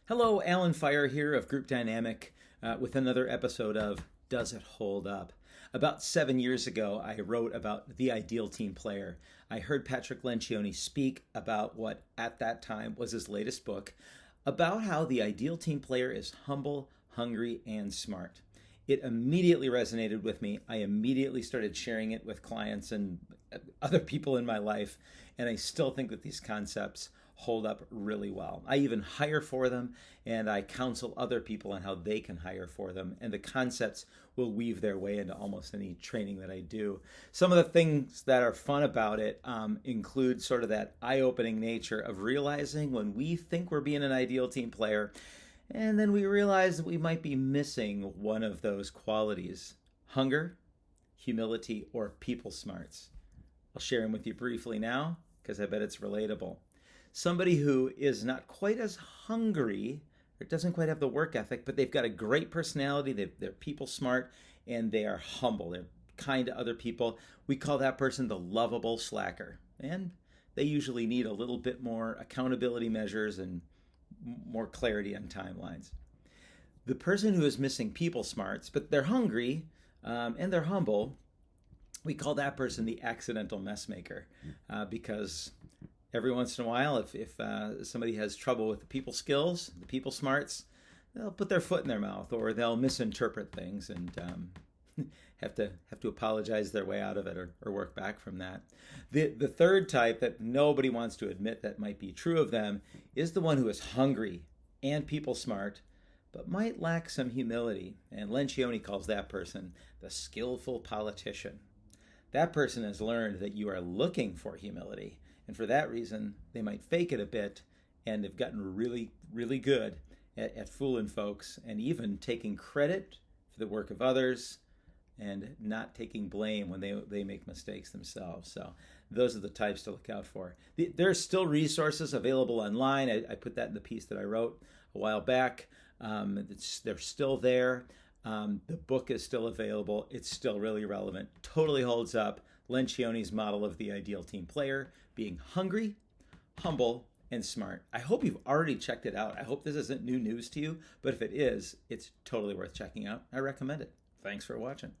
Hello, Alan Fire here of Group Dynamic with another episode of Does It Hold Up? About 7 years ago, I wrote about the ideal team player. I heard Patrick Lencioni speak about what at that time was his latest book about how the ideal team player is humble, hungry, and smart. It immediately resonated with me. I immediately started sharing it with clients and other people in my life, and I still think that these concepts hold up really well. I even hire for them, and I counsel other people on how they can hire for them, and the concepts will weave their way into almost any training that I do. Some of the things that are fun about it include sort of that eye-opening nature of realizing when we think we're being an ideal team player, and then we realize that we might be missing one of those qualities: hunger, humility, or people smarts. I'll share them with you briefly now because I bet it's relatable. Somebody who is not quite as hungry or doesn't quite have the work ethic, but they've got a great personality, they're people smart, and they are humble. They're kind to other people. We call that person the lovable slacker. And they usually need a little bit more accountability measures and more clarity on timelines. The person who is missing people smarts, but they're hungry and they're humble, we call that person the accidental mess maker because every once in a while, if somebody has trouble with the people skills, the people smarts, they'll put their foot in their mouth or they'll misinterpret things and have to apologize their way out of it or work back from that. The third type that nobody wants to admit that might be true of them is the one who is hungry and people smart, but might lack some humility. And Lencioni calls that person the skillful politician. That person has learned that you are looking for humility, and for that reason, they might fake it a bit and have gotten really, really good at fooling folks and even taking credit for the work of others and not taking blame when they make mistakes themselves. So those are the types to look out for. There's still resources available online. I put that in the piece that I wrote a while back. They're still there. The book is still available. It's still really relevant. Totally holds up. Lencioni's model of the ideal team player, being hungry, humble, and smart. I hope you've already checked it out. I hope this isn't new news to you, but if it is, it's totally worth checking out. I recommend it. Thanks for watching.